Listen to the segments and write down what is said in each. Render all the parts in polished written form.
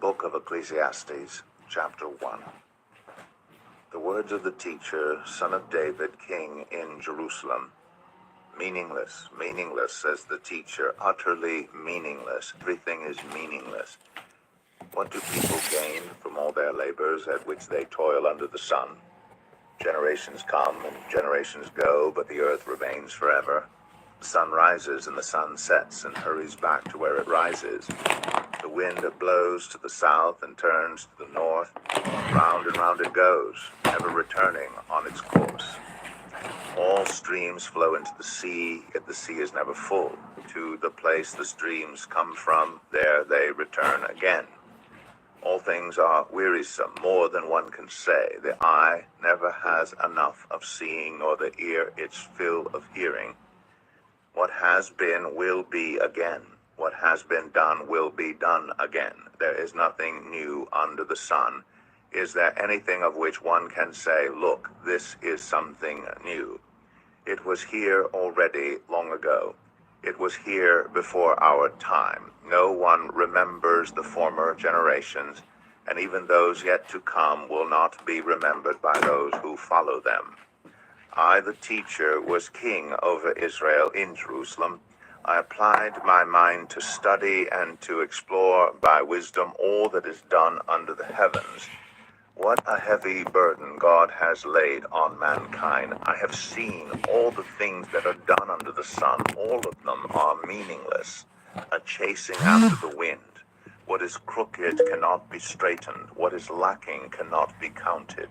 book of Ecclesiastes, chapter 1. The words of the teacher, son of David, king in Jerusalem. Meaningless, meaningless, says the teacher, utterly meaningless. Everything is meaningless. What do people gain from all their labors at which they toil under the sun? Generations come and generations go, but the earth remains forever. The sun rises and the sun sets and hurries back to where it rises. The wind blows to the south and turns to the north. Round and round it goes, ever returning on its course. All streams flow into the sea, yet the sea is never full. To the place the streams come from, there they return again. All things are wearisome, more than one can say. The eye never has enough of seeing, nor the ear its fill of hearing. What has been will be again. What has been done will be done again. There is nothing new under the sun. Is there anything of which one can say, look, this is something new? It was here already long ago. It was here before our time. No one remembers the former generations, and even those yet to come will not be remembered by those who follow them. I, the teacher, was king over Israel in Jerusalem. I applied my mind to study and to explore by wisdom all that is done under the heavens. What a heavy burden God has laid on mankind. I have seen all the things that are done under the sun. All of them are meaningless, a chasing after the wind. What is crooked cannot be straightened. What is lacking cannot be counted.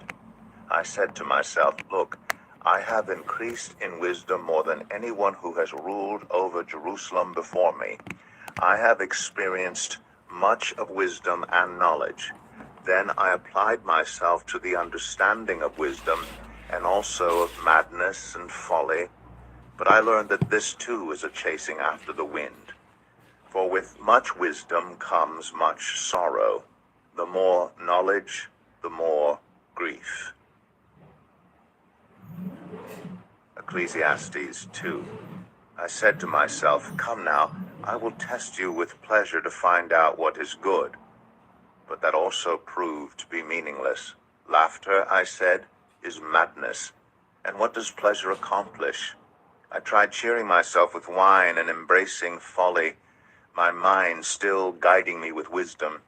I said to myself, look, I have increased in wisdom more than anyone who has ruled over Jerusalem before me. I have experienced much of wisdom and knowledge. Then I applied myself to the understanding of wisdom and also of madness and folly. But I learned that this too is a chasing after the wind. For with much wisdom comes much sorrow. The more knowledge, the more grief. Ecclesiastes 2. I said to myself, come now, I will test you with pleasure to find out what is good. But that also proved to be meaningless. Laughter, I said, is madness. And what does pleasure accomplish? I tried cheering myself with wine and embracing folly, my mind still guiding me with wisdom.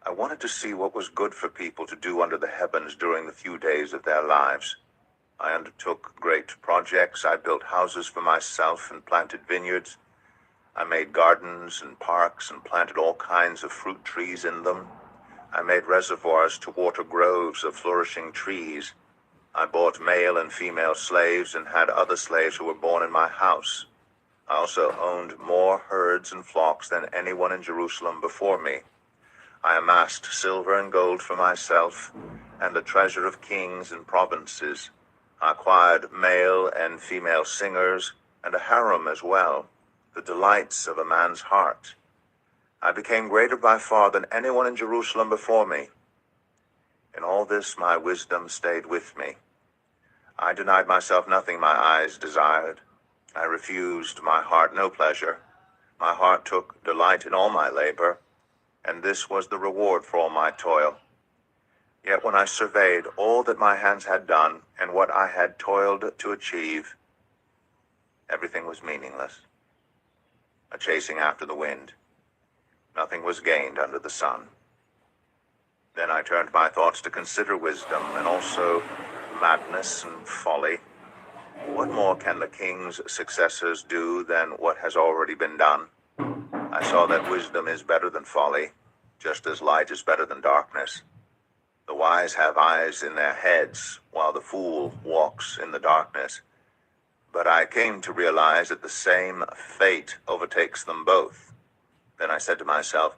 I wanted to see what was good for people to do under the heavens during the few days of their lives. I undertook great projects. I built houses for myself and planted vineyards. I made gardens and parks and planted all kinds of fruit trees in them. I made reservoirs to water groves of flourishing trees. I bought male and female slaves and had other slaves who were born in my house. I also owned more herds and flocks than anyone in Jerusalem before me. I amassed silver and gold for myself and the treasure of kings and provinces. I acquired male and female singers and a harem as well, the delights of a man's heart. I became greater by far than anyone in Jerusalem before me. In all this my wisdom stayed with me. I denied myself nothing my eyes desired. I refused my heart no pleasure. My heart took delight in all my labor, and this was the reward for all my toil. Yet when I surveyed all that my hands had done and what I had toiled to achieve, everything was meaningless, a chasing after the wind. Nothing was gained under the sun. Then I turned my thoughts to consider wisdom and also madness and folly. What more can the king's successors do than what has already been done? I saw that wisdom is better than folly, just as light is better than darkness. The wise have eyes in their heads, while the fool walks in the darkness. But I came to realize that the same fate overtakes them both. Then I said to myself,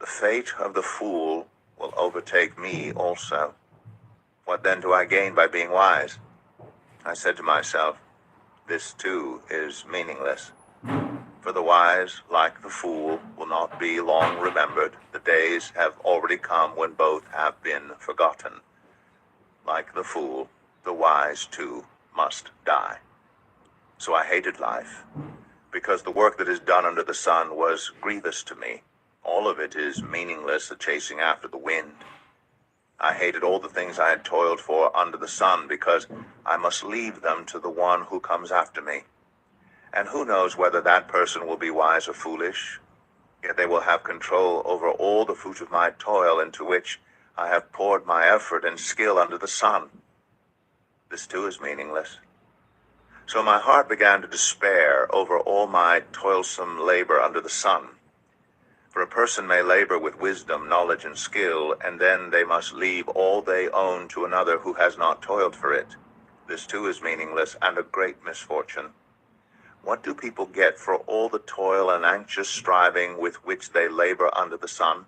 the fate of the fool will overtake me also. What then do I gain by being wise? I said to myself, this too is meaningless. For the wise, like the fool, will not be long remembered. The days have already come when both have been forgotten. Like the fool, the wise too must die. So I hated life, because the work that is done under the sun was grievous to me. All of it is meaningless, a chasing after the wind. I hated all the things I had toiled for under the sun, because I must leave them to the one who comes after me. And who knows whether that person will be wise or foolish? Yet they will have control over all the fruit of my toil, into which I have poured my effort and skill under the sun. This too is meaningless. So my heart began to despair over all my toilsome labor under the sun. For a person may labor with wisdom, knowledge, and skill, and then they must leave all they own to another who has not toiled for it. This too is meaningless and a great misfortune. What do people get for all the toil and anxious striving with which they labor under the sun?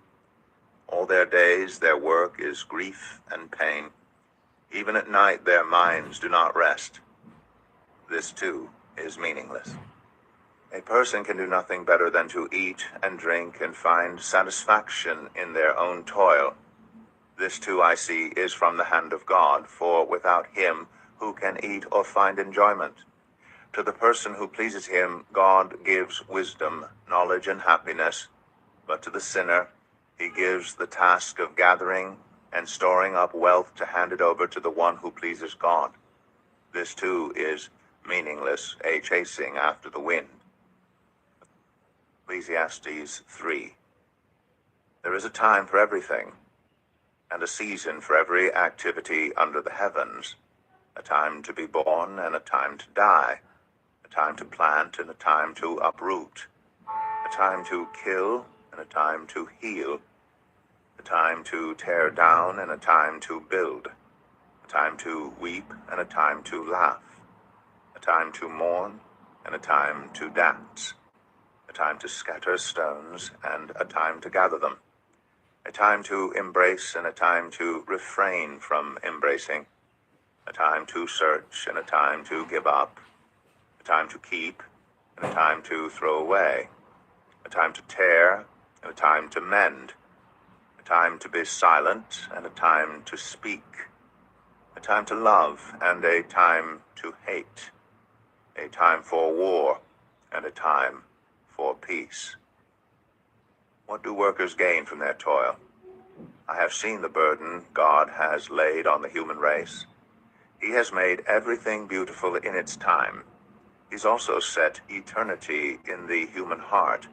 All their days their work is grief and pain. Even at night their minds do not rest. This too is meaningless. A person can do nothing better than to eat and drink and find satisfaction in their own toil. This too, I see, is from the hand of God, for without him who can eat or find enjoyment? To the person who pleases him, God gives wisdom, knowledge, and happiness, but to the sinner, he gives the task of gathering and storing up wealth to hand it over to the one who pleases God. This too is meaningless, a chasing after the wind. Ecclesiastes 3. There is a time for everything, and a season for every activity under the heavens, a time to be born and a time to die, a time to plant and a time to uproot, a time to kill and a time to heal, a time to tear down and a time to build, a time to weep and a time to laugh, a time to mourn and a time to dance, a time to scatter stones and a time to gather them, a time to embrace and a time to refrain from embracing, a time to search and a time to give up, a time to keep and a time to throw away, a time to tear and a time to mend, a time to be silent and a time to speak, a time to love and a time to hate, a time for war and a time for peace. What do workers gain from their toil? I have seen the burden God has laid on the human race. He has made everything beautiful in its time. He's also set eternity in the human heart.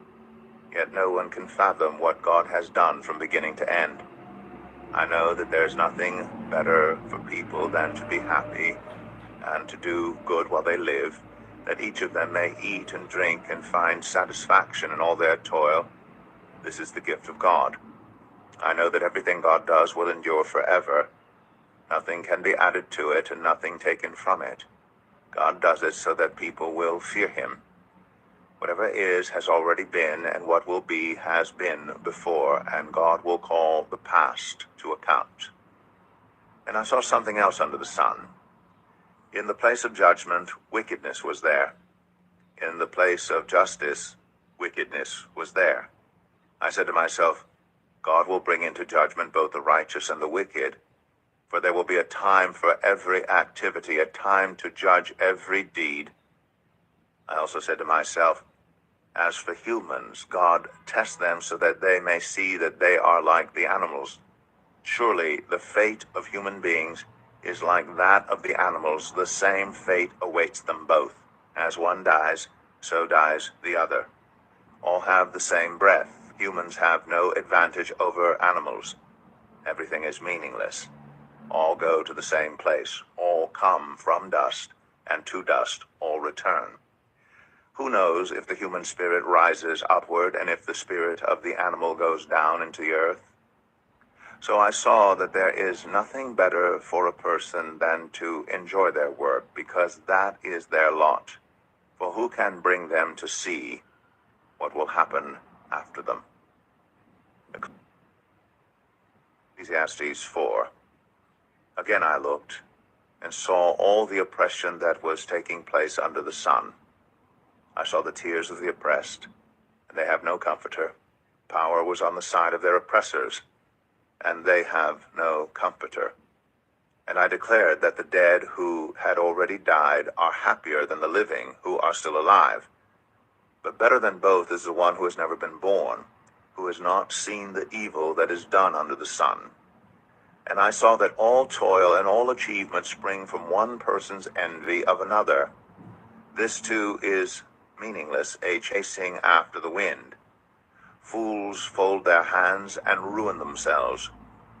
Yet no one can fathom what God has done from beginning to end. I know that there's nothing better for people than to be happy and to do good while they live, that each of them may eat and drink and find satisfaction in all their toil. This is the gift of God. I know that everything God does will endure forever. Nothing can be added to it and nothing taken from it. God does it so that people will fear him. Whatever is has already been, and what will be has been before, and God will call the past to account. And I saw something else under the sun. In the place of judgment, wickedness was there. In the place of justice, wickedness was there. I said to myself, God will bring into judgment both the righteous and the wicked, for there will be a time for every activity, a time to judge every deed. I also said to myself, as for humans, God tests them so that they may see that they are like the animals. Surely the fate of human beings is like that of the animals. The same fate awaits them both. As one dies, so dies the other. All have the same breath. Humans have no advantage over animals. Everything is meaningless. All go to the same place. All come from dust, and to dust all return. Who knows if the human spirit rises upward, and if the spirit of the animal goes down into the earth? So I saw that there is nothing better for a person than to enjoy their work, because that is their lot. For who can bring them to see what will happen after them? Ecclesiastes 4. Again I looked, and saw all the oppression that was taking place under the sun. I saw the tears of the oppressed, and they have no comforter. Power was on the side of their oppressors, and they have no comforter. And I declared that the dead who had already died are happier than the living who are still alive. But better than both is the one who has never been born, who has not seen the evil that is done under the sun. And I saw that all toil and all achievement spring from one person's envy of another. This too is meaningless, a chasing after the wind. Fools fold their hands and ruin themselves.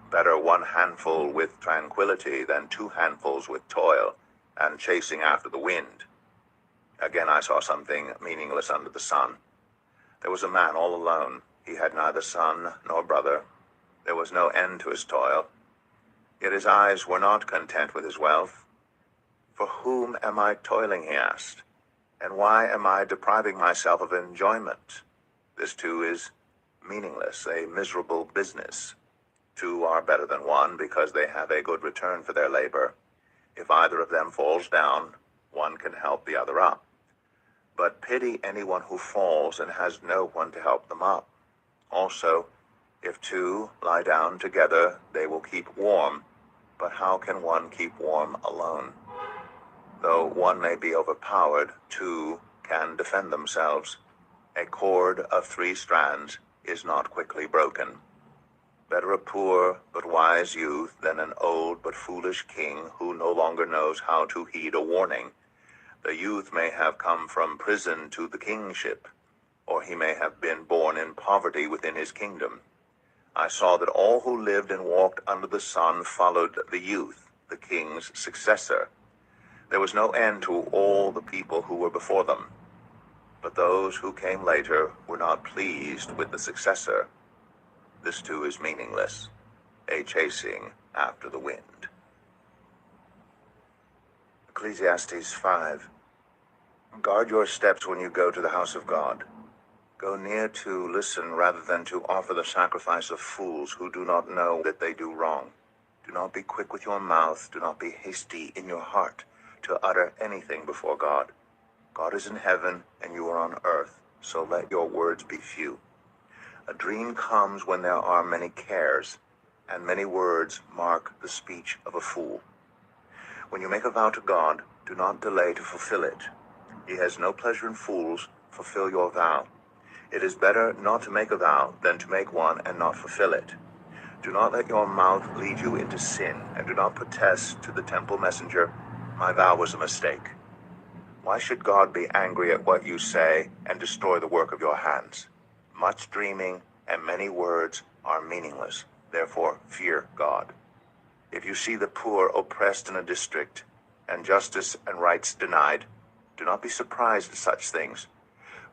Better one handful with tranquility than two handfuls with toil and chasing after the wind. Again I saw something meaningless under the sun. There was a man all alone. He had neither son nor brother. There was no end to his toil. Yet his eyes were not content with his wealth. For whom am I toiling, he asked, and why am I depriving myself of enjoyment? This too is meaningless, a miserable business. Two are better than one because they have a good return for their labor. If either of them falls down, one can help the other up. But pity anyone who falls and has no one to help them up. Also, if two lie down together, they will keep warm. But how can one keep warm alone? Though one may be overpowered, two can defend themselves. A cord of 3 strands is not quickly broken. Better a poor but wise youth than an old but foolish king who no longer knows how to heed a warning. The youth may have come from prison to the kingship, or he may have been born in poverty within his kingdom. I saw that all who lived and walked under the sun followed the youth, the king's successor. There was no end to all the people who were before them. But those who came later were not pleased with the successor. This too is meaningless, a chasing after the wind. Ecclesiastes 5. Guard your steps when you go to the house of God. Go near to listen rather than to offer the sacrifice of fools who do not know that they do wrong. Do not be quick with your mouth, do not be hasty in your heart to utter anything before God. God is in heaven and you are on earth, so let your words be few. A dream comes when there are many cares, and many words mark the speech of a fool. When you make a vow to God, do not delay to fulfill it. He has no pleasure in fools. Fulfill your vow. It is better not to make a vow than to make one and not fulfill it. Do not let your mouth lead you into sin, and do not protest to the temple messenger, my vow was a mistake. Why should God be angry at what you say and destroy the work of your hands? Much dreaming and many words are meaningless. Therefore, fear God. If you see the poor oppressed in a district, and justice and rights denied, do not be surprised at such things.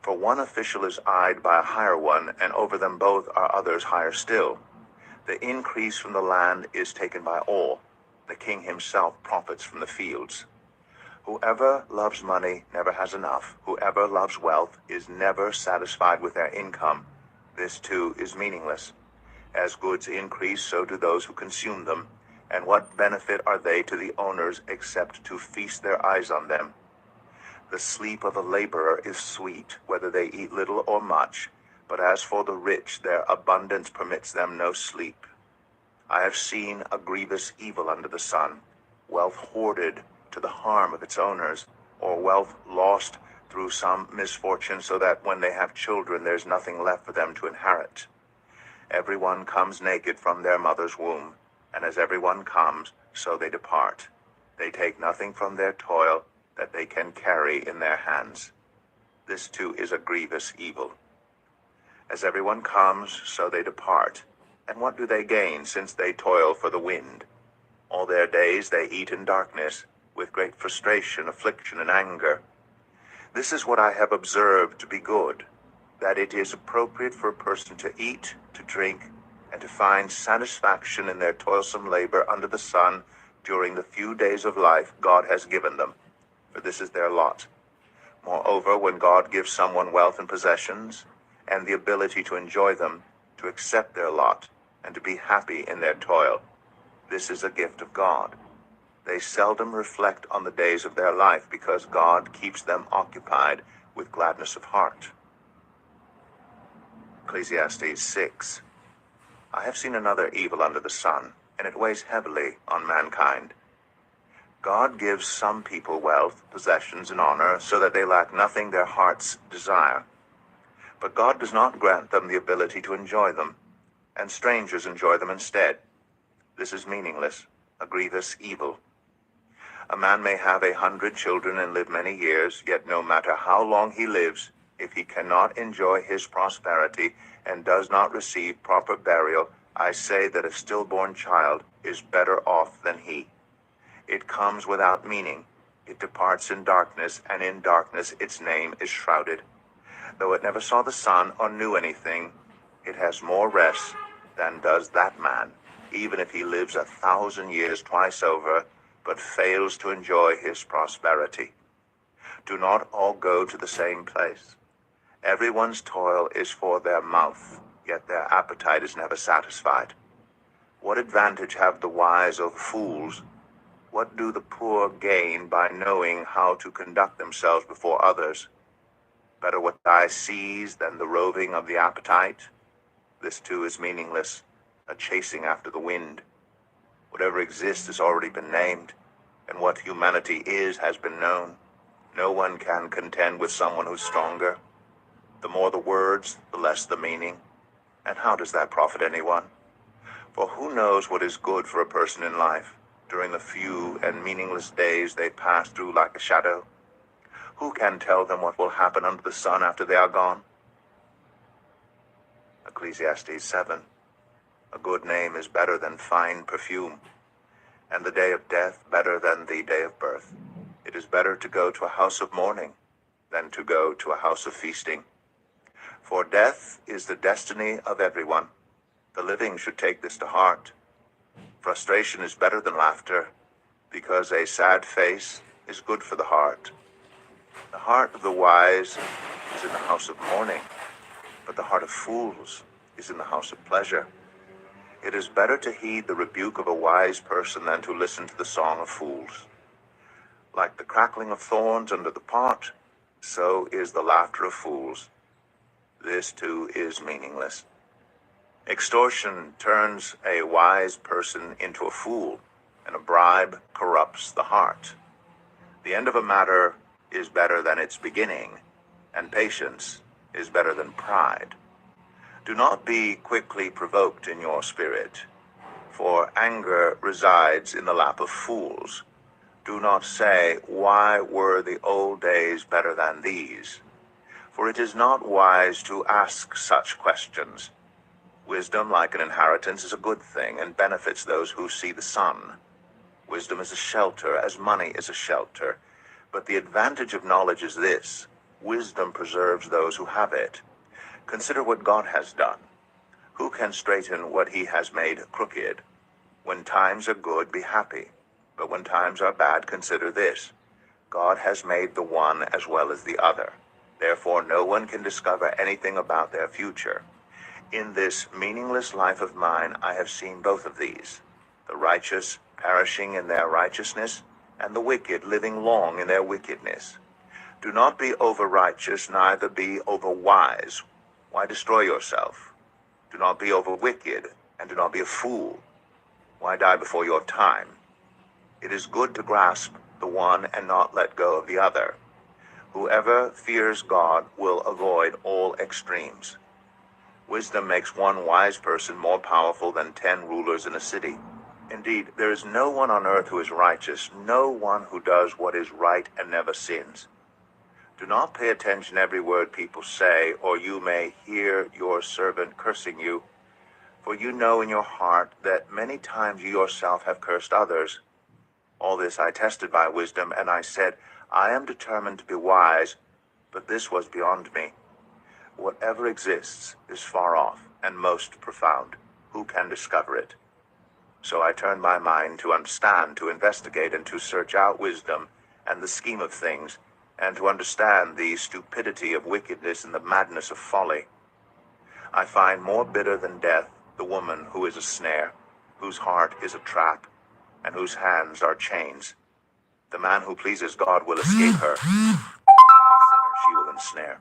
For one official is eyed by a higher one, and over them both are others higher still. The increase from the land is taken by all. The king himself profits from the fields. Whoever loves money never has enough. Whoever loves wealth is never satisfied with their income. This too is meaningless. As goods increase, so do those who consume them. And what benefit are they to the owners except to feast their eyes on them? The sleep of a laborer is sweet, whether they eat little or much. But as for the rich, their abundance permits them no sleep. I have seen a grievous evil under the sun, wealth hoarded to the harm of its owners, or wealth lost through some misfortune so that when they have children there's nothing left for them to inherit. Everyone comes naked from their mother's womb, and as everyone comes, so they depart. They take nothing from their toil that they can carry in their hands. This too is a grievous evil. As everyone comes, so they depart. And what do they gain since they toil for the wind? All their days they eat in darkness, with great frustration, affliction, and anger. This is what I have observed to be good, that it is appropriate for a person to eat, to drink, and to find satisfaction in their toilsome labor under the sun during the few days of life God has given them, for this is their lot. Moreover, when God gives someone wealth and possessions, and the ability to enjoy them, to accept their lot, and to be happy in their toil, this is a gift of God. They seldom reflect on the days of their life because God keeps them occupied with gladness of heart. Ecclesiastes 6. I have seen another evil under the sun, and it weighs heavily on mankind. God gives some people wealth, possessions, and honor, so that they lack nothing their hearts desire. But God does not grant them the ability to enjoy them, and strangers enjoy them instead. This is meaningless, a grievous evil. A man may have 100 children and live many years, yet no matter how long he lives, if he cannot enjoy his prosperity and does not receive proper burial, I say that a stillborn child is better off than he. It comes without meaning. It departs in darkness, and in darkness its name is shrouded. Though it never saw the sun or knew anything, it has more rest than does that man, even if he lives 1,000 years twice over, but fails to enjoy his prosperity. Do not all go to the same place. Everyone's toil is for their mouth, yet their appetite is never satisfied. What advantage have the wise over fools? What do the poor gain by knowing how to conduct themselves before others? Better what the eye sees than the roving of the appetite? This too is meaningless, a chasing after the wind. Whatever exists has already been named, and what humanity is has been known. No one can contend with someone who's stronger. The more the words, the less the meaning. And how does that profit anyone? For who knows what is good for a person in life during the few and meaningless days they pass through like a shadow? Who can tell them what will happen under the sun after they are gone? Ecclesiastes 7. A good name is better than fine perfume, and the day of death better than the day of birth. It is better to go to a house of mourning than to go to a house of feasting. For death is the destiny of everyone. The living should take this to heart. Frustration is better than laughter, because a sad face is good for the heart. The heart of the wise is in the house of mourning, but the heart of fools is in the house of pleasure. It is better to heed the rebuke of a wise person than to listen to the song of fools. Like the crackling of thorns under the pot, so is the laughter of fools. This too is meaningless. Extortion turns a wise person into a fool, and a bribe corrupts the heart. The end of a matter is better than its beginning, and patience is better than pride. Do not be quickly provoked in your spirit, for anger resides in the lap of fools. Do not say, "Why were the old days better than these?" For it is not wise to ask such questions. Wisdom, like an inheritance, is a good thing and benefits those who see the sun. Wisdom is a shelter, as money is a shelter. But the advantage of knowledge is this: wisdom preserves those who have it. Consider what God has done. Who can straighten what he has made crooked? When times are good, be happy. But when times are bad, consider this: God has made the one as well as the other. Therefore, no one can discover anything about their future. In this meaningless life of mine, I have seen both of these: the righteous perishing in their righteousness, and the wicked living long in their wickedness. Do not be over-righteous, neither be over-wise. Why destroy yourself? Do not be over-wicked, and do not be a fool. Why die before your time? It is good to grasp the one and not let go of the other. Whoever fears God will avoid all extremes. Wisdom makes one wise person more powerful than 10 rulers in a city. Indeed, there is no one on earth who is righteous, no one who does what is right and never sins. Do not pay attention to every word people say, or you may hear your servant cursing you. For you know in your heart that many times you yourself have cursed others. All this I tested by wisdom, and I said, I am determined to be wise, but this was beyond me. Whatever exists is far off and most profound. Who can discover it? So I turned my mind to understand, to investigate, and to search out wisdom and the scheme of things, and to understand the stupidity of wickedness and the madness of folly. I find more bitter than death the woman who is a snare, whose heart is a trap, and whose hands are chains. The man who pleases God will escape her. The sinner she will ensnare.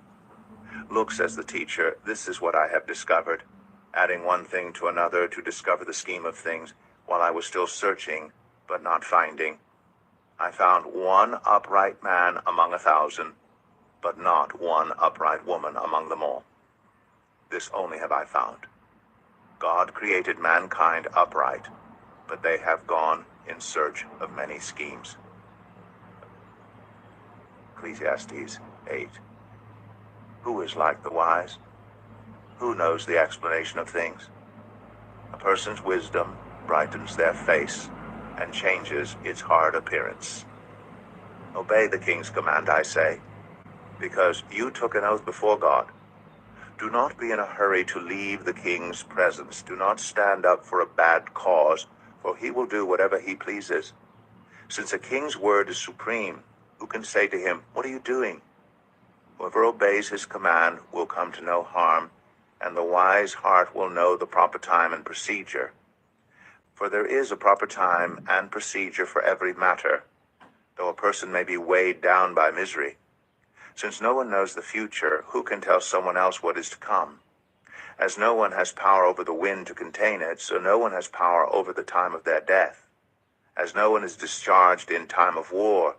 Look, says the teacher, this is what I have discovered, adding one thing to another to discover the scheme of things, while I was still searching, but not finding. I found one upright man among 1,000, but not one upright woman among them all. This only have I found. God created mankind upright, but they have gone in search of many schemes. Ecclesiastes 8. Who is like the wise? Who knows the explanation of things? A person's wisdom brightens their face and changes its hard appearance. Obey the king's command, I say, because you took an oath before God. Do not be in a hurry to leave the king's presence. Do not stand up for a bad cause, for he will do whatever he pleases. Since a king's word is supreme, who can say to him, "What are you doing?" Whoever obeys his command will come to no harm, and the wise heart will know the proper time and procedure. For there is a proper time and procedure for every matter, though a person may be weighed down by misery. Since no one knows the future, who can tell someone else what is to come? As no one has power over the wind to contain it, so no one has power over the time of their death. As no one is discharged in time of war,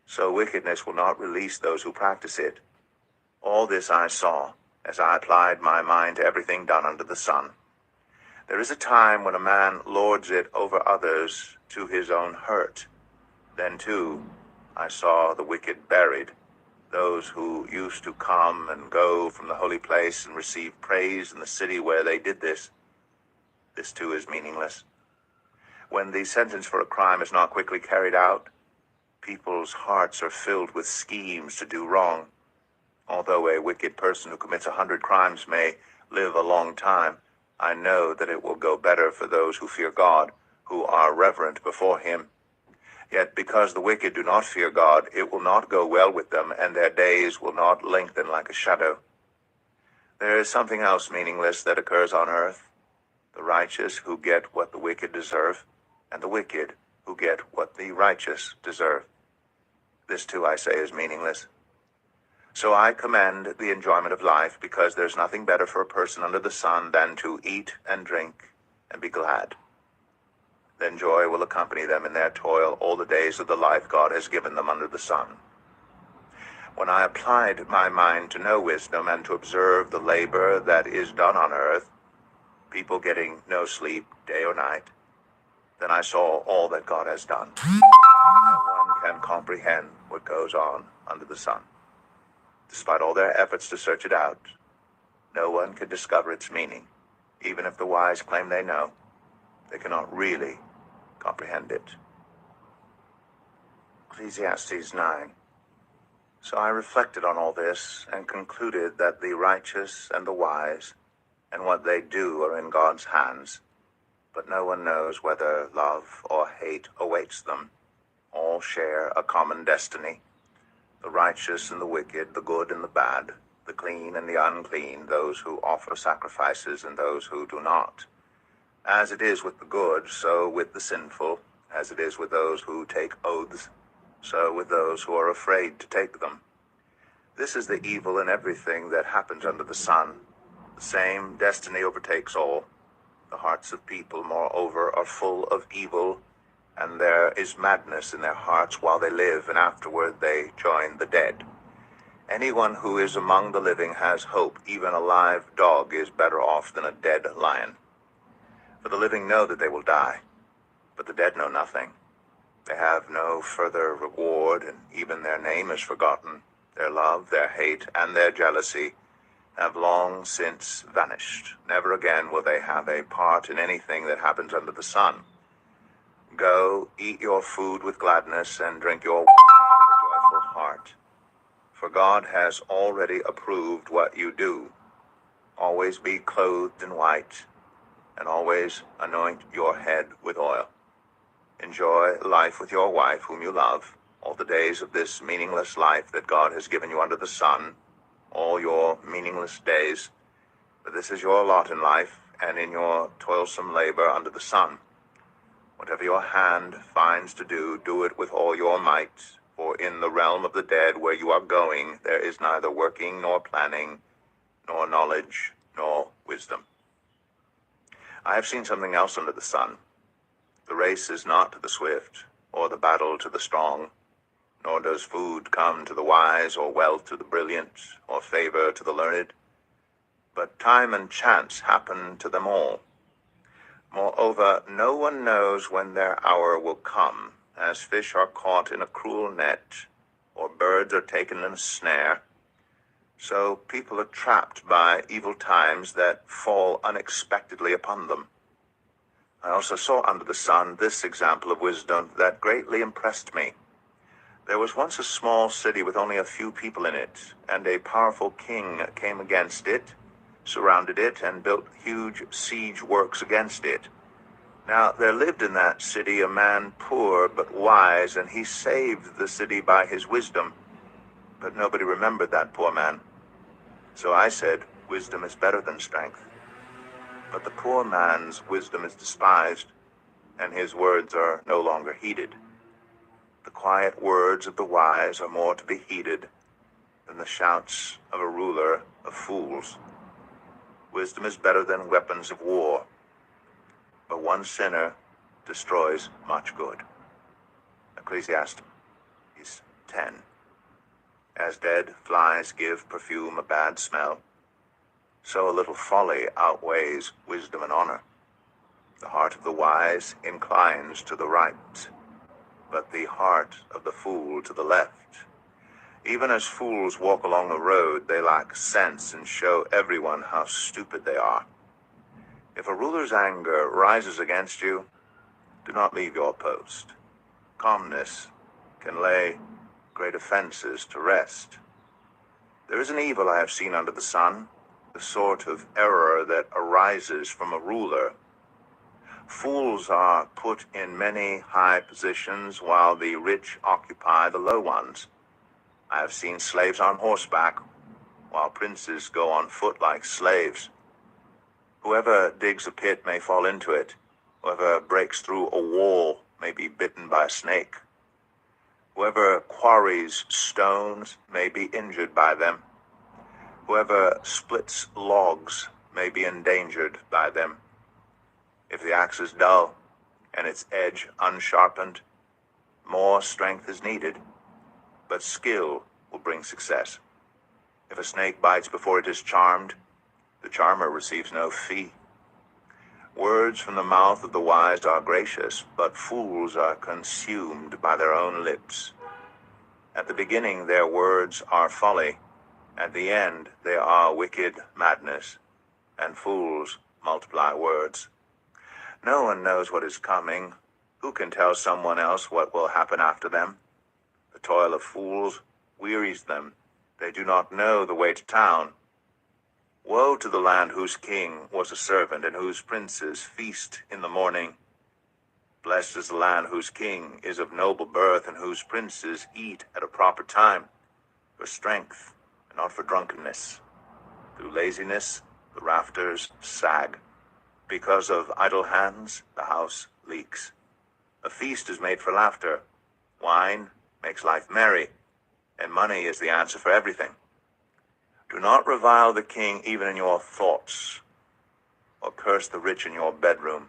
so wickedness will not release those who practice it. All this I saw, as I applied my mind to everything done under the sun. There is a time when a man lords it over others to his own hurt. Then, too, I saw the wicked buried, those who used to come and go from the holy place and receive praise in the city where they did this. This, too, is meaningless. When the sentence for a crime is not quickly carried out, people's hearts are filled with schemes to do wrong. Although a wicked person who commits 100 crimes may live a long time, I know that it will go better for those who fear God, who are reverent before him. Yet because the wicked do not fear God, it will not go well with them, and their days will not lengthen like a shadow. There is something else meaningless that occurs on earth: the righteous who get what the wicked deserve, and the wicked who get what the righteous deserve. This too, I say, is meaningless. So I commend the enjoyment of life, because there's nothing better for a person under the sun than to eat and drink and be glad. Then joy will accompany them in their toil all the days of the life God has given them under the sun. When I applied my mind to know wisdom and to observe the labor that is done on earth, people getting no sleep day or night, then I saw all that God has done. No one can comprehend what goes on under the sun. Despite all their efforts to search it out, no one can discover its meaning. Even if the wise claim they know, they cannot really comprehend it. Ecclesiastes 9. So I reflected on all this and concluded that the righteous and the wise and what they do are in God's hands, but no one knows whether love or hate awaits them. All share a common destiny: the righteous and the wicked, the good and the bad, the clean and the unclean, those who offer sacrifices and those who do not. As it is with the good, so with the sinful. As it is with those who take oaths, so with those who are afraid to take them. This is the evil in everything that happens under the sun. The same destiny overtakes all. The hearts of people, moreover, are full of evil, and there is madness in their hearts while they live, and afterward they join the dead. Anyone who is among the living has hope. Even a live dog is better off than a dead lion. For the living know that they will die, but the dead know nothing. They have no further reward, and even their name is forgotten. Their love, their hate, and their jealousy have long since vanished. Never again will they have a part in anything that happens under the sun. Go, eat your food with gladness, and drink your wine with a joyful heart. For God has already approved what you do. Always be clothed in white, and always anoint your head with oil. Enjoy life with your wife, whom you love, all the days of this meaningless life that God has given you under the sun, all your meaningless days. For this is your lot in life, and in your toilsome labor under the sun. Whatever your hand finds to do, do it with all your might, for in the realm of the dead where you are going, there is neither working nor planning, nor knowledge, nor wisdom. I have seen something else under the sun. The race is not to the swift, or the battle to the strong, nor does food come to the wise, or wealth to the brilliant, or favor to the learned, but time and chance happen to them all. Moreover, no one knows when their hour will come, as fish are caught in a cruel net, or birds are taken in a snare. So people are trapped by evil times that fall unexpectedly upon them. I also saw under the sun this example of wisdom that greatly impressed me. There was once a small city with only a few people in it, and a powerful king came against it, surrounded it, and built huge siege works against it. Now there lived in that city a man poor but wise, and he saved the city by his wisdom. But nobody remembered that poor man. So I said, wisdom is better than strength. But the poor man's wisdom is despised, and his words are no longer heeded. The quiet words of the wise are more to be heeded than the shouts of a ruler of fools. Wisdom is better than weapons of war, but one sinner destroys much good. Ecclesiastes 10. As dead flies give perfume a bad smell, so a little folly outweighs wisdom and honor. The heart of the wise inclines to the right, but the heart of the fool to the left. Even as fools walk along the road, they lack sense and show everyone how stupid they are. If a ruler's anger rises against you, do not leave your post. Calmness can lay great offenses to rest. There is an evil I have seen under the sun, the sort of error that arises from a ruler. Fools are put in many high positions, while the rich occupy the low ones. I have seen slaves on horseback, while princes go on foot like slaves. Whoever digs a pit may fall into it. Whoever breaks through a wall may be bitten by a snake. Whoever quarries stones may be injured by them. Whoever splits logs may be endangered by them. If the axe is dull and its edge unsharpened, more strength is needed, but skill will bring success. If a snake bites before it is charmed, the charmer receives no fee. Words from the mouth of the wise are gracious, but fools are consumed by their own lips. At the beginning their words are folly, at the end they are wicked madness, and fools multiply words. No one knows what is coming. Who can tell someone else what will happen after them? The toil of fools wearies them. They do not know the way to town. Woe to the land whose king was a servant and whose princes feast in the morning. Blessed is the land whose king is of noble birth and whose princes eat at a proper time, for strength and not for drunkenness. Through laziness the rafters sag. Because of idle hands the house leaks. A feast is made for laughter. Wine makes life merry, and money is the answer for everything. Do not revile the king even in your thoughts, or curse the rich in your bedroom,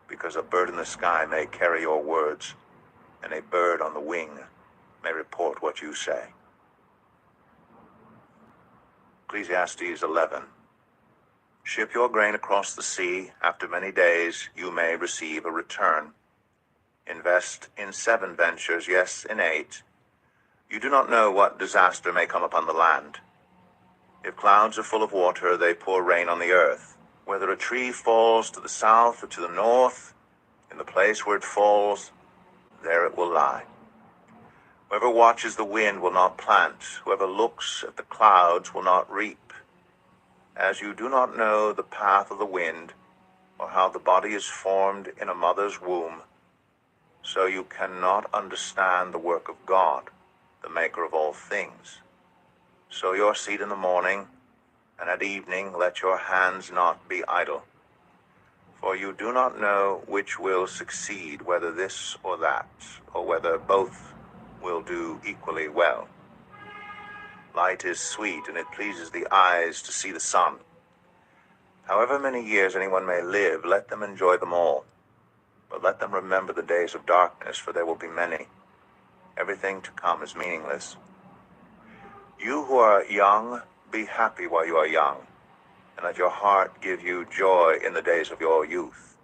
because a bird in the sky may carry your words, and a bird on the wing may report what you say. Ecclesiastes 11. Ship your grain across the sea. After many days you may receive a return. Invest in 7 ventures, yes, in 8. You do not know what disaster may come upon the land. If clouds are full of water, they pour rain on the earth. Whether a tree falls to the south or to the north, in the place where it falls, there it will lie. Whoever watches the wind will not plant. Whoever looks at the clouds will not reap. As you do not know the path of the wind, or how the body is formed in a mother's womb, so you cannot understand the work of God, the maker of all things. Sow your seed in the morning, and at evening let your hands not be idle. For you do not know which will succeed, whether this or that, or whether both will do equally well. Light is sweet, and it pleases the eyes to see the sun. However many years anyone may live, let them enjoy them all. But let them remember the days of darkness, for there will be many. Everything to come is meaningless. You who are young, be happy while you are young. and let your heart give you joy in the days of your youth.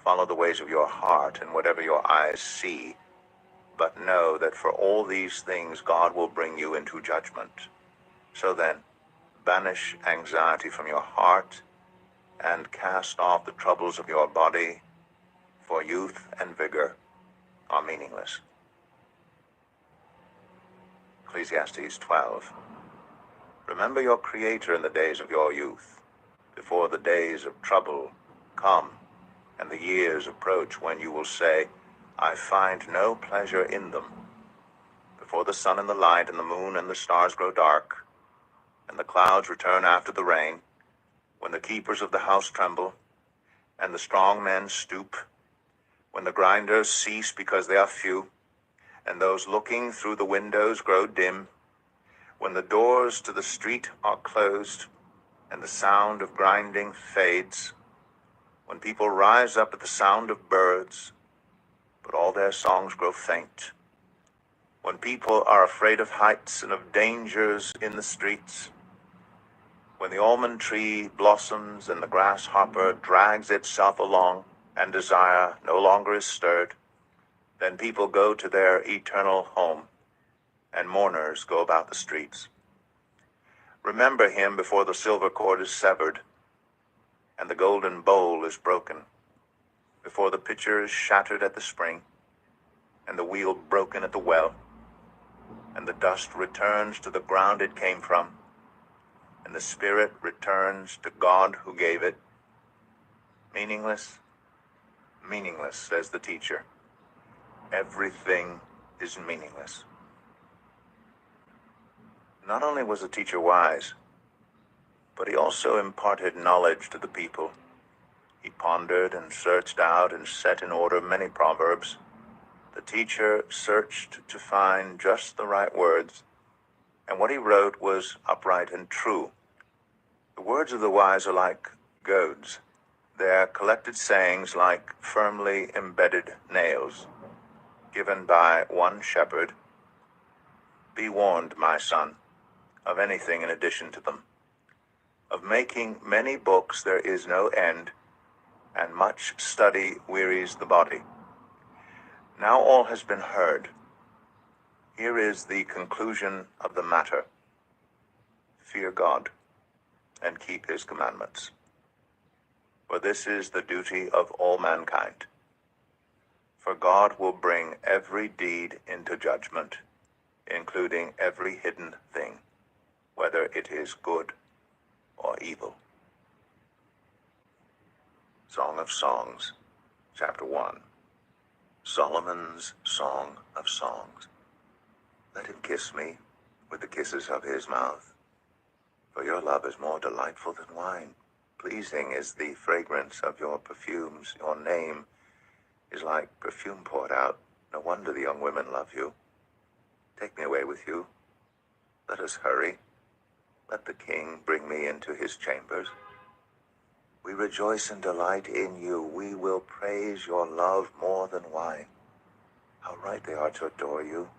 Follow the ways of your heart and whatever your eyes see, but know that for all these things God will bring you into judgment. So then, banish anxiety from your heart and cast off the troubles of your body, for youth and vigor are meaningless. Ecclesiastes 12. Remember your Creator in the days of your youth, before the days of trouble come and the years approach when you will say, I find no pleasure in them. Before the sun and the light and the moon and the stars grow dark, and the clouds return after the rain, when the keepers of the house tremble, and the strong men stoop, when the grinders cease because they are few, and those looking through the windows grow dim, when the doors to the street are closed, and the sound of grinding fades, when people rise up at the sound of birds, but all their songs grow faint, when people are afraid of heights and of dangers in the streets, when the almond tree blossoms and the grasshopper drags itself along, and desire no longer is stirred, then people go to their eternal home, and mourners go about the streets. Remember him before the silver cord is severed, and the golden bowl is broken, before the pitcher is shattered at the spring, and the wheel broken at the well, and the dust returns to the ground it came from, and the spirit returns to God who gave it. Meaningless? Meaningless, says the teacher. Everything is meaningless. Not only was the teacher wise, but he also imparted knowledge to the people. He pondered and searched out and set in order many proverbs. The teacher searched to find just the right words, and what he wrote was upright and true. The words of the wise are like goads, their collected sayings like firmly embedded nails, given by one shepherd. Be warned, my son, of anything in addition to them. Of making many books there is no end, and much study wearies the body. Now all has been heard. Here is the conclusion of the matter. Fear God, and keep his commandments. For this is the duty of all mankind. For God will bring every deed into judgment, including every hidden thing, whether it is good or evil. Song of Songs, Chapter 1. Solomon's Song of Songs. Let him kiss me with the kisses of his mouth, for your love is more delightful than wine. Pleasing is the fragrance of your perfumes. Your name is like perfume poured out. No wonder the young women love you. Take me away with you. Let us hurry. Let the king bring me into his chambers. We rejoice and delight in you. We will praise your love more than wine. How right they are to adore you.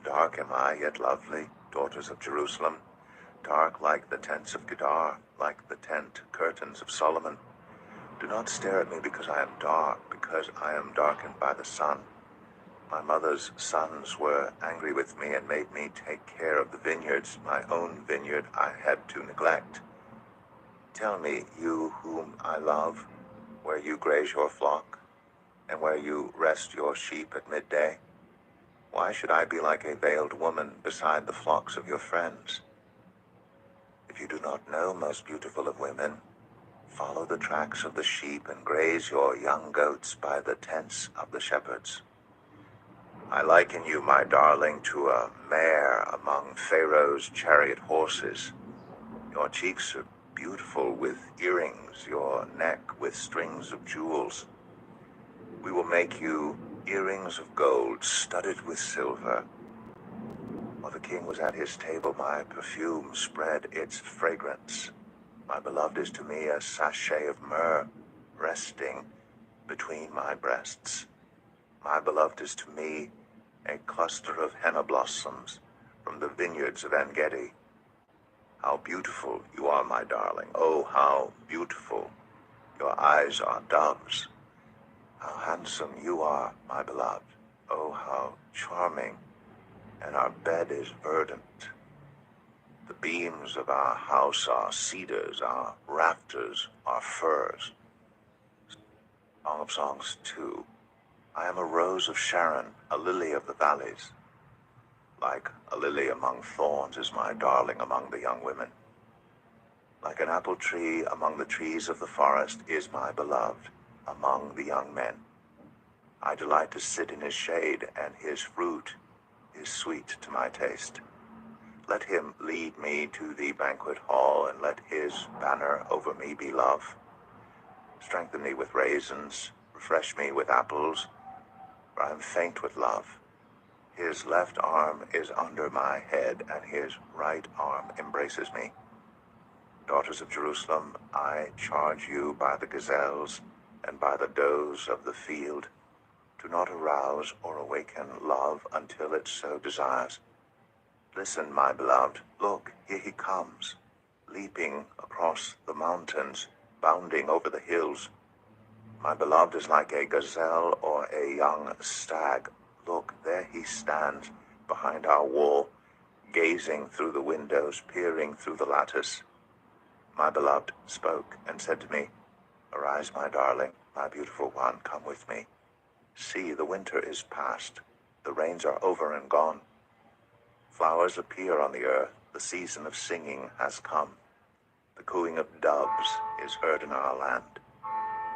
Dark am I, yet lovely, daughters of Jerusalem. Dark like the tents of Kedar, like the tent curtains of Solomon. Do not stare at me because I am dark, because I am darkened by the sun. My mother's sons were angry with me and made me take care of the vineyards. My own vineyard I had to neglect. Tell me, you whom I love, where you graze your flock, and where you rest your sheep at midday. Why should I be like a veiled woman beside the flocks of your friends? If you do not know, most beautiful of women, follow the tracks of the sheep and graze your young goats by the tents of the shepherds. I liken you, my darling, to a mare among Pharaoh's chariot horses. Your cheeks are beautiful with earrings, your neck with strings of jewels. We will make you earrings of gold studded with silver. While the king was at his table, my perfume spread its fragrance. My beloved is to me a sachet of myrrh resting between my breasts. My beloved is to me a cluster of henna blossoms from the vineyards of En-Gedi. How beautiful you are, my darling. Oh, how beautiful. Your eyes are doves. How handsome you are, my beloved. Oh, how charming. And our bed is verdant. The beams of our house are cedars, our rafters are firs. Song of Songs 2. I am a rose of Sharon, a lily of the valleys. Like a lily among thorns is my darling among the young women. Like an apple tree among the trees of the forest is my beloved among the young men. I delight to sit in his shade, and his fruit is sweet to my taste. Let him lead me to the banquet hall, and let his banner over me be love. Strengthen me with raisins, refresh me with apples, for I am faint with love. His left arm is under my head, and his right arm embraces me. Daughters of Jerusalem, I charge you by the gazelles and by the does of the field, do not arouse or awaken love until it so desires. Listen, my beloved, look, here he comes, leaping across the mountains, bounding over the hills. My beloved is like a gazelle or a young stag. Look, there he stands behind our wall, gazing through the windows, peering through the lattice. My beloved spoke and said to me, Arise, my darling, my beautiful one, come with me. See, the winter is past, the rains are over and gone. Flowers appear on the earth, the season of singing has come. The cooing of doves is heard in our land.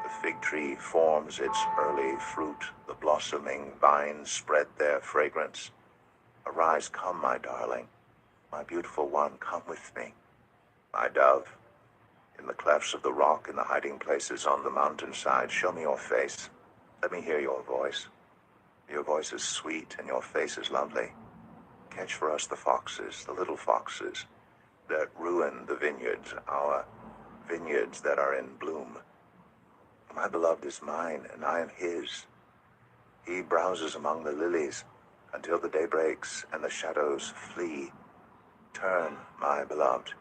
The fig tree forms its early fruit, the blossoming vines spread their fragrance. Arise, come, my darling, my beautiful one, come with me. My dove, in the clefts of the rock, in the hiding places on the mountainside, show me your face. Let me hear your voice. Your voice is sweet and your face is lovely. Catch for us the foxes, the little foxes that ruin the vineyards, our vineyards that are in bloom. My beloved is mine and I am his. He browses among the lilies until the day breaks and the shadows flee. Turn, my beloved,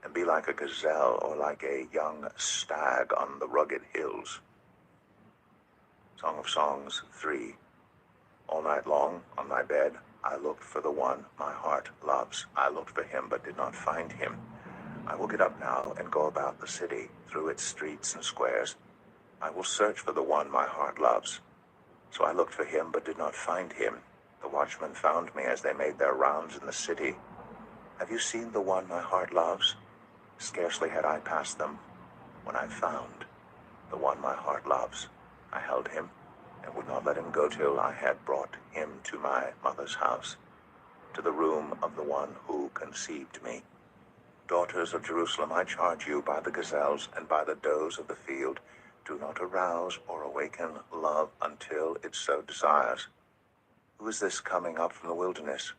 and be like a gazelle or like a young stag on the rugged hills. Song of Songs 3. All night long on my bed I looked for the one my heart loves. I looked for him but did not find him. I will get up now and go about the city, through its streets and squares. I will search for the one my heart loves. So I looked for him but did not find him. The watchmen found me as they made their rounds in the city. Have you seen the one my heart loves? Scarcely had I passed them when I found the one my heart loves. I held him and would not let him go till I had brought him to my mother's house, to the room of the one who conceived me. Daughters of Jerusalem, I charge you by the gazelles and by the does of the field, do not arouse or awaken love until it so desires. Who is this coming up from the wilderness,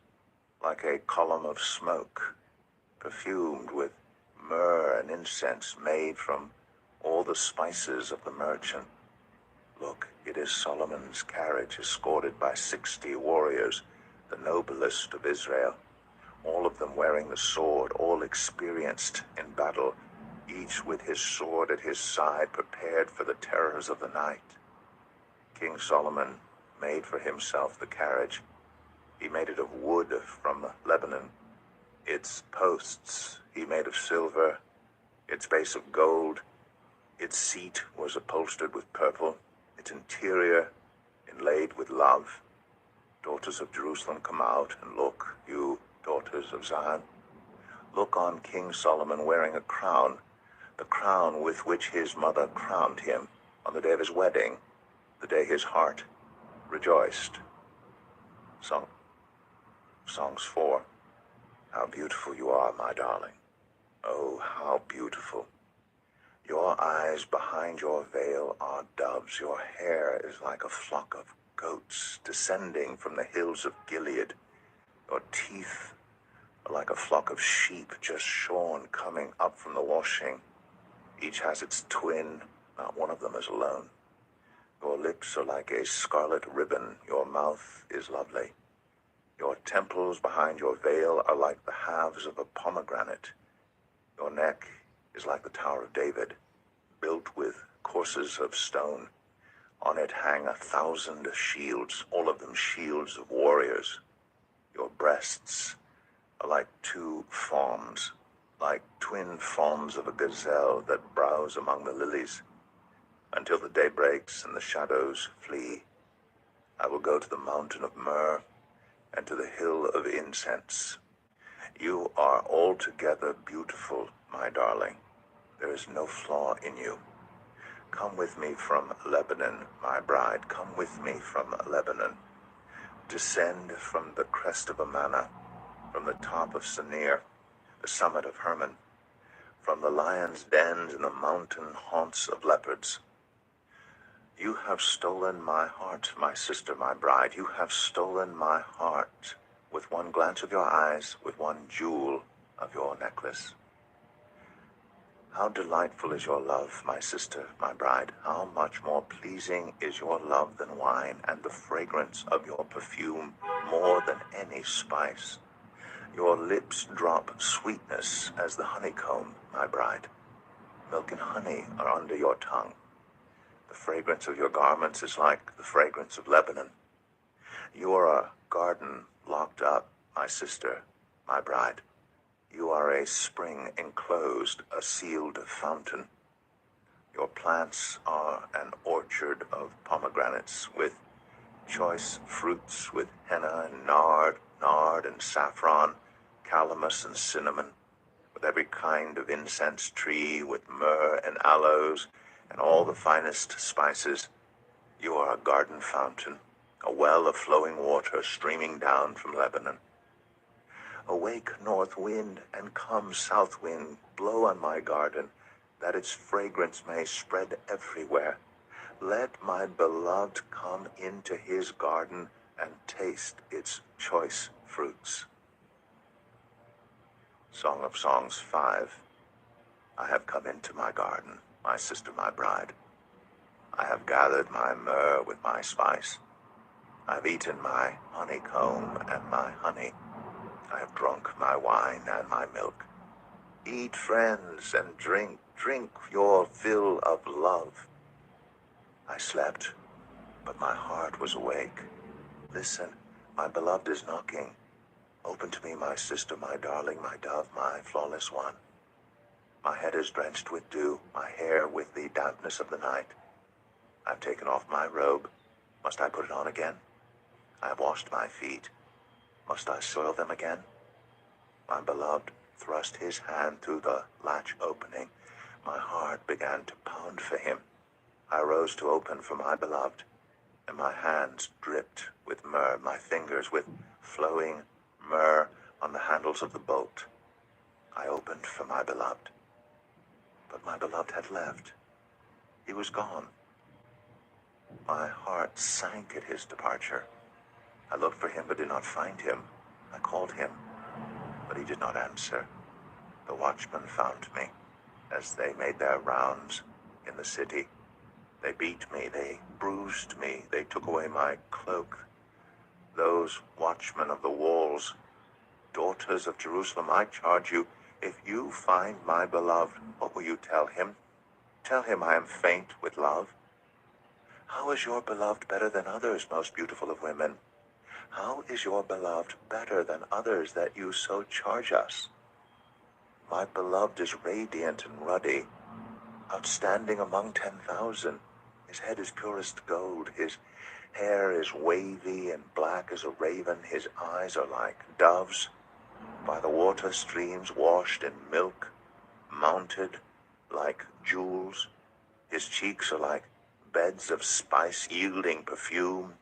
like a column of smoke, perfumed with myrrh and incense, made from all the spices of the merchant? Look, it is Solomon's carriage, escorted by 60 warriors, the noblest of Israel, all of them wearing the sword, all experienced in battle, each with his sword at his side, prepared for the terrors of the night. King Solomon made for himself the carriage. He made it of wood from Lebanon. Its posts he made of silver, its base of gold. Its seat was upholstered with purple, its interior inlaid with love. Daughters of Jerusalem, come out and look, you daughters of Zion. Look on King Solomon wearing a crown, the crown with which his mother crowned him on the day of his wedding, the day his heart rejoiced. Songs 4. How beautiful you are, my darling. Oh, how beautiful. Your eyes behind your veil are doves. Your hair is like a flock of goats descending from the hills of Gilead. Your teeth are like a flock of sheep just shorn, coming up from the washing. Each has its twin, not one of them is alone. Your lips are like a scarlet ribbon. Your mouth is lovely. Your temples behind your veil are like the halves of a pomegranate. Your neck is like the Tower of David, built with courses of stone. On it hang 1,000 shields, all of them shields of warriors. Your breasts are like two fawns, like twin fawns of a gazelle that browse among the lilies. Until the day breaks and the shadows flee, I will go to the mountain of myrrh and to the hill of incense. You are altogether beautiful, my darling. There is no flaw in you. Come with me from Lebanon, my bride. Come with me from Lebanon. Descend from the crest of Amana, from the top of Senir, the summit of Hermon, from the lion's dens and the mountain haunts of leopards. You have stolen my heart, my sister, my bride. You have stolen my heart with one glance of your eyes, with one jewel of your necklace. How delightful is your love, my sister, my bride. How much more pleasing is your love than wine, and the fragrance of your perfume more than any spice. Your lips drop sweetness as the honeycomb, my bride. Milk and honey are under your tongue. The fragrance of your garments is like the fragrance of Lebanon. You are a garden locked up, my sister, my bride. You are a spring enclosed, a sealed fountain. Your plants are an orchard of pomegranates with choice fruits, with henna and nard and saffron, calamus and cinnamon, with every kind of incense tree, with myrrh and aloes, and all the finest spices. You are a garden fountain, a well of flowing water streaming down from Lebanon. Awake, north wind, and come, south wind, blow on my garden, that its fragrance may spread everywhere. Let my beloved come into his garden and taste its choice fruits. Song of Songs 5. I have come into my garden, my sister, my bride. I have gathered my myrrh with my spice. I have eaten my honeycomb and my honey. I have drunk my wine and my milk. Eat, friends, and drink your fill of love. I slept, but my heart was awake. Listen, my beloved is knocking. Open to me, my sister, my darling, my dove, my flawless one. My head is drenched with dew, my hair with the dampness of the night. I've taken off my robe. Must I put it on again? I have washed my feet. Must I soil them again? My beloved thrust his hand through the latch opening. My heart began to pound for him. I rose to open for my beloved, and my hands dripped with myrrh, my fingers with flowing myrrh on the handles of the bolt. I opened for my beloved, but my beloved had left. He was gone. My heart sank at his departure. I looked for him, but did not find him. I called him, but he did not answer. The watchmen found me as they made their rounds in the city. They beat me, they bruised me, they took away my cloak. Those watchmen of the walls, daughters of Jerusalem, I charge you, if you find my beloved, what will you tell him? Tell him I am faint with love. How is your beloved better than others, most beautiful of women? How is your beloved better than others that you so charge us? My beloved is radiant and ruddy, outstanding among 10,000. His head is purest gold, his hair is wavy and black as a raven, his eyes are like doves, by the water streams washed in milk, mounted like jewels. His cheeks are like beds of spice yielding perfume.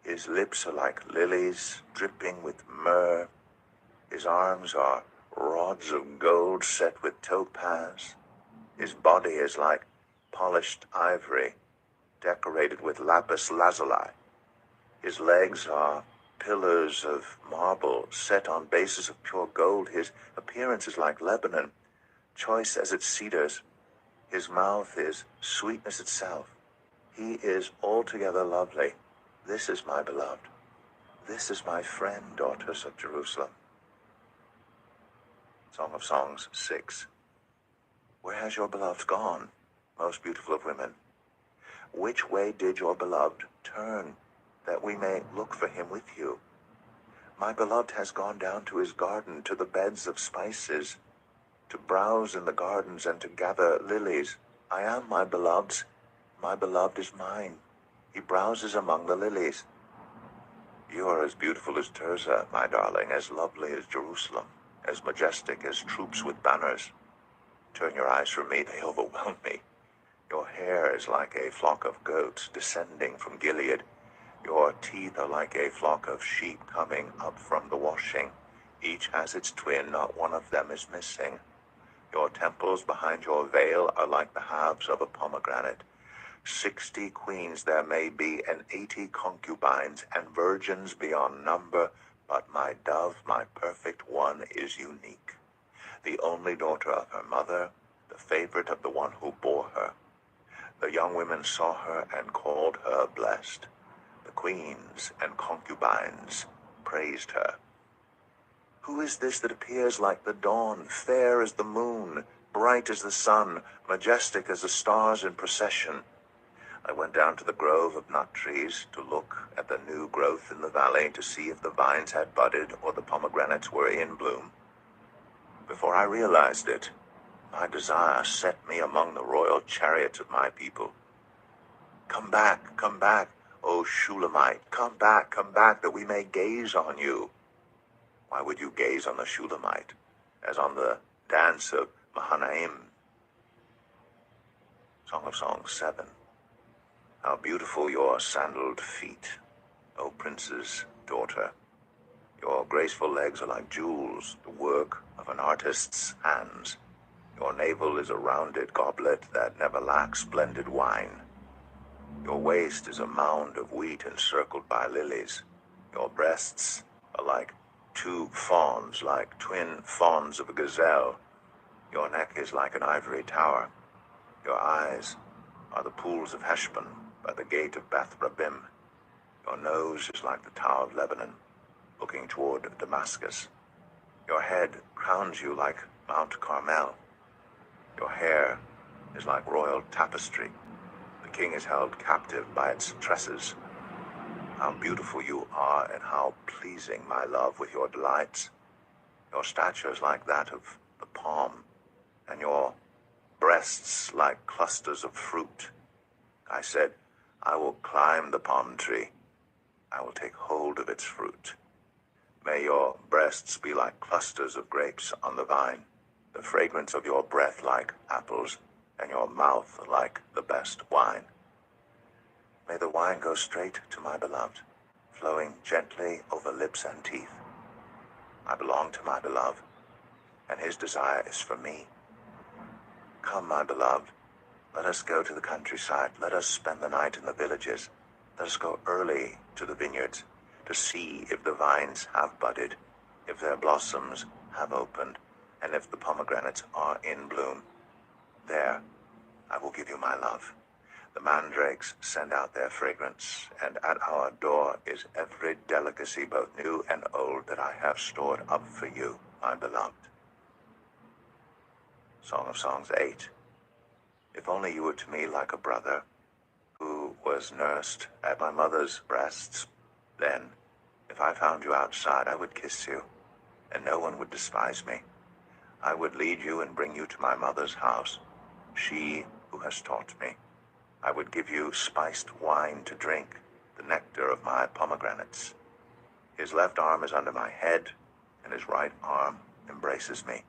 His lips are like lilies dripping with myrrh. His arms are rods of gold set with topaz. His body is like polished ivory, decorated with lapis lazuli. His legs are pillars of marble set on bases of pure gold. His appearance is like Lebanon, choice as its cedars. His mouth is sweetness itself. He is altogether lovely. This is my beloved. This is my friend, daughters of Jerusalem. Song of Songs 6. Where has your beloved gone, most beautiful of women? Which way did your beloved turn, that we may look for him with you? My beloved has gone down to his garden, to the beds of spices, to browse in the gardens and to gather lilies. I am my beloved's. My beloved is mine. He browses among the lilies. You are as beautiful as Tirzah, my darling, as lovely as Jerusalem, as majestic as troops with banners. Turn your eyes from me, they overwhelm me. Your hair is like a flock of goats descending from Gilead. Your teeth are like a flock of sheep coming up from the washing. Each has its twin, not one of them is missing. Your temples behind your veil are like the halves of a pomegranate. 60 queens there may be, and 80 concubines, and virgins beyond number, but my dove, my perfect one, is unique. The only daughter of her mother, the favorite of the one who bore her. The young women saw her and called her blessed. The queens and concubines praised her. Who is this that appears like the dawn, fair as the moon, bright as the sun, majestic as the stars in procession? I went down to the grove of nut trees to look at the new growth in the valley, to see if the vines had budded or the pomegranates were in bloom. Before I realized it, my desire set me among the royal chariots of my people. Come back, O Shulamite, come back, that we may gaze on you. Why would you gaze on the Shulamite, as on the dance of Mahanaim? Song of Songs 7. How beautiful your sandaled feet, O prince's daughter. Your graceful legs are like jewels, the work of an artist's hands. Your navel is a rounded goblet that never lacks blended wine. Your waist is a mound of wheat encircled by lilies. Your breasts are like two fawns, like twin fawns of a gazelle. Your neck is like an ivory tower. Your eyes are the pools of Heshbon by the gate of Beth Rabbim. Your nose is like the Tower of Lebanon, looking toward Damascus. Your head crowns you like Mount Carmel. Your hair is like royal tapestry. The king is held captive by its tresses. How beautiful you are, and how pleasing, my love, with your delights. Your stature is like that of the palm, and your breasts like clusters of fruit. I said, I will climb the palm tree. I will take hold of its fruit. May your breasts be like clusters of grapes on the vine, the fragrance of your breath like apples, and your mouth like the best wine. May the wine go straight to my beloved, flowing gently over lips and teeth. I belong to my beloved, and his desire is for me. Come, my beloved, let us go to the countryside. Let us spend the night in the villages. Let us go early to the vineyards to see if the vines have budded, if their blossoms have opened, and if the pomegranates are in bloom. There, I will give you my love. The mandrakes send out their fragrance, and at our door is every delicacy, both new and old, that I have stored up for you, my beloved. Song of Songs 8. If only you were to me like a brother, who was nursed at my mother's breasts, then, if I found you outside, I would kiss you, and no one would despise me. I would lead you and bring you to my mother's house, she who has taught me. I would give you spiced wine to drink, the nectar of my pomegranates. His left arm is under my head, and his right arm embraces me.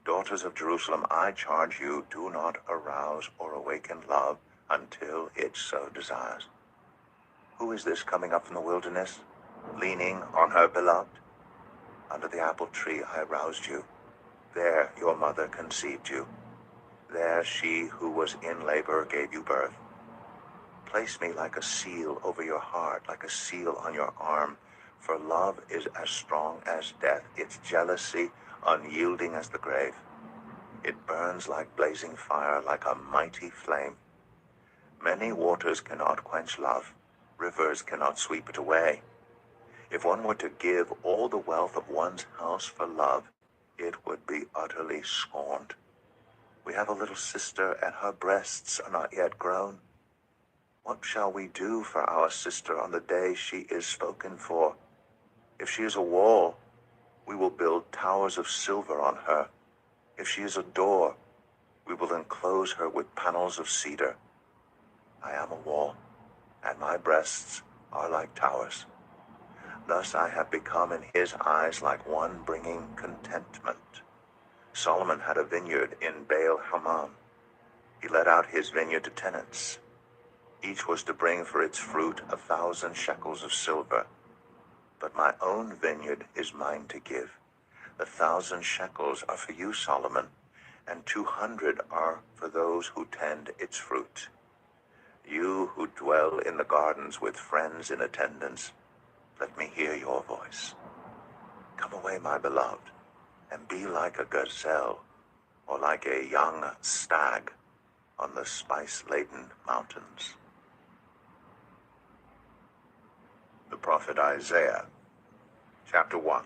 Daughters of Jerusalem, I charge you, do not arouse or awaken love until it so desires. Who is this coming up from the wilderness, leaning on her beloved? Under the apple tree I aroused you. There your mother conceived you. There she who was in labor gave you birth. Place me like a seal over your heart, like a seal on your arm, for love is as strong as death, its jealousy unyielding as the grave. It burns like blazing fire, like a mighty flame. Many waters cannot quench love, rivers cannot sweep it away. If one were to give all the wealth of one's house for love, it would be utterly scorned. We have a little sister, and her breasts are not yet grown. What shall we do for our sister on the day she is spoken for? If she is a wall, we will build towers of silver on her. If she is a door, we will enclose her with panels of cedar. I am a wall, and my breasts are like towers. Thus I have become in his eyes like one bringing contentment. Solomon had a vineyard in Baal Hamon. He let out his vineyard to tenants. Each was to bring for its fruit 1,000 shekels of silver. But my own vineyard is mine to give. 1,000 shekels are for you, Solomon, and 200 are for those who tend its fruit. You who dwell in the gardens with friends in attendance, let me hear your voice. Come away, my beloved, and be like a gazelle, or like a young stag on the spice-laden mountains. The prophet Isaiah, chapter 1.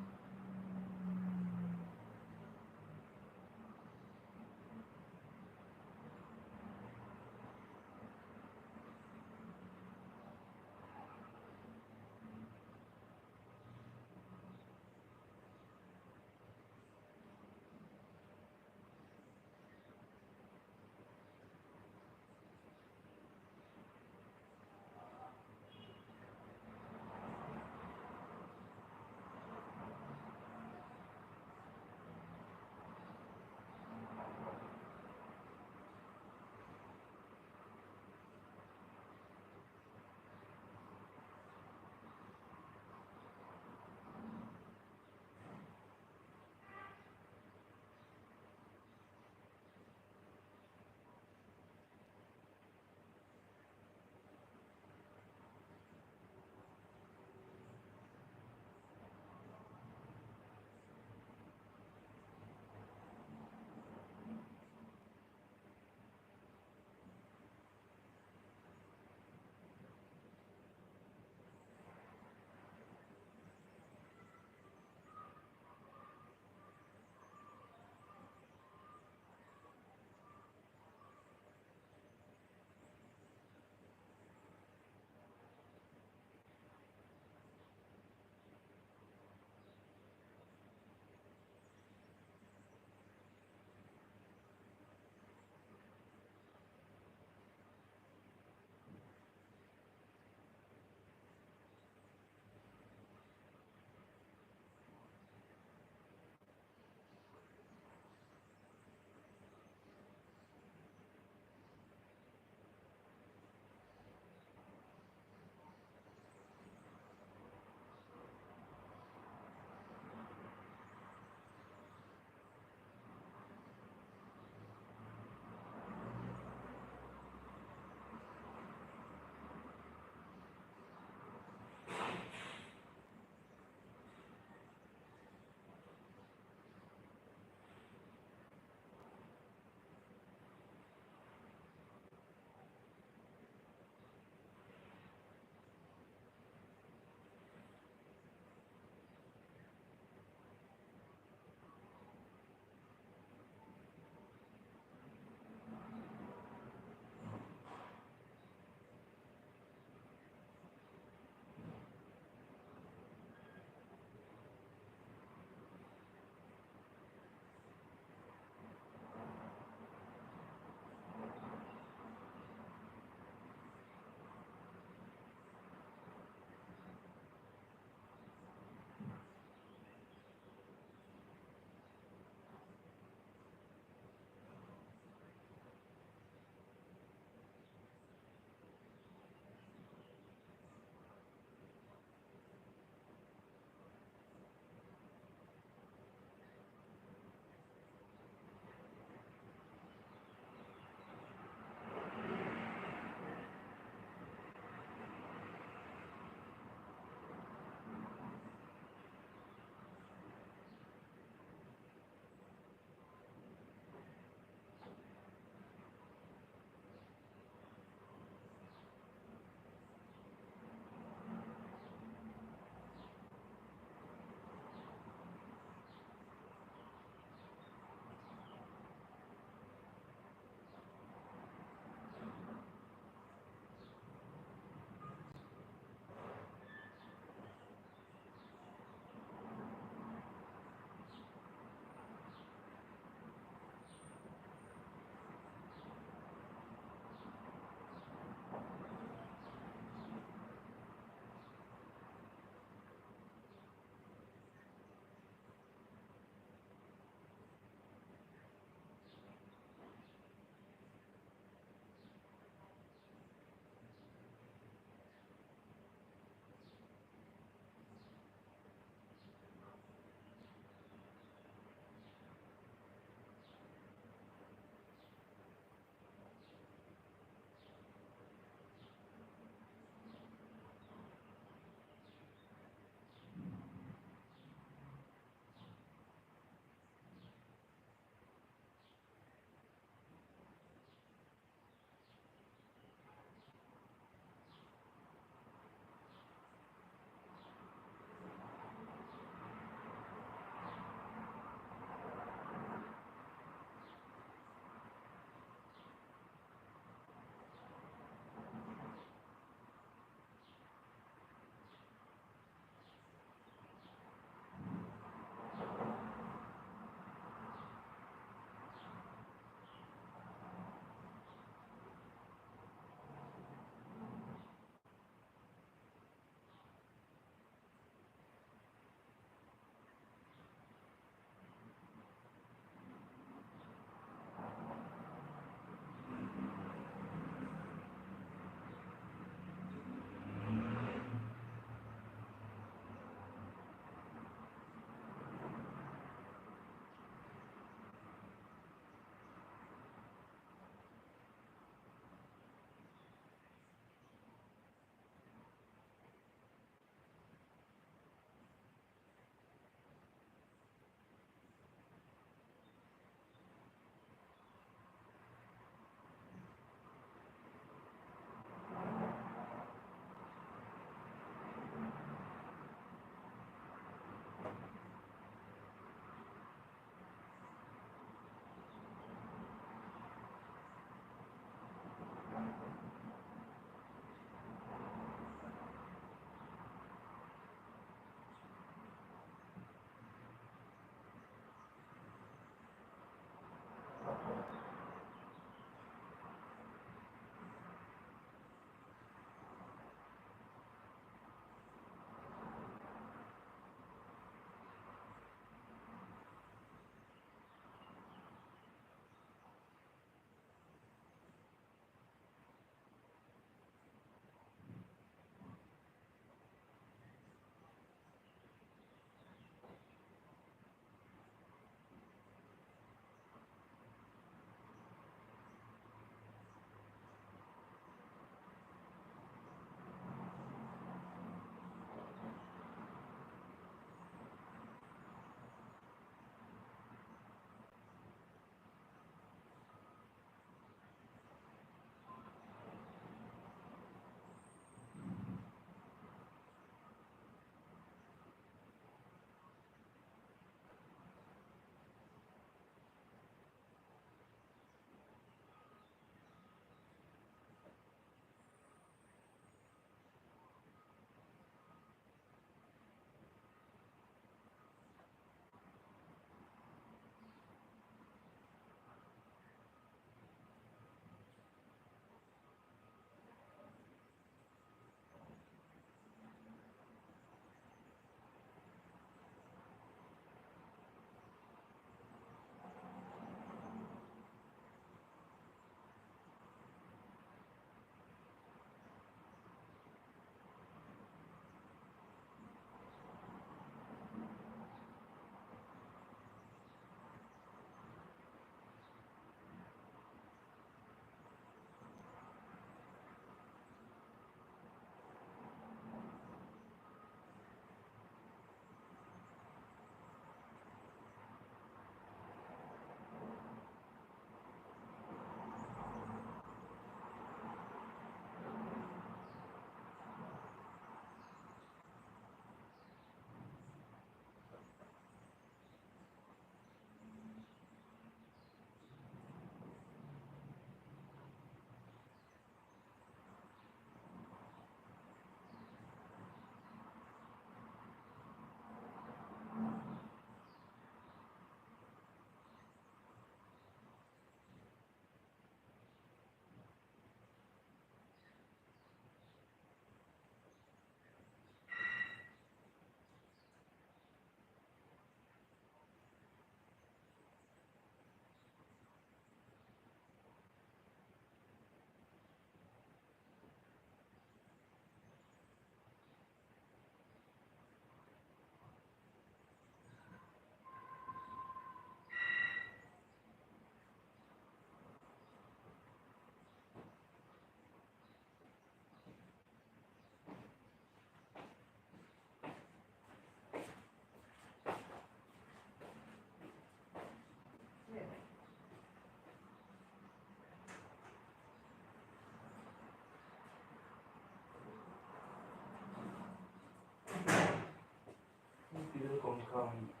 welcome.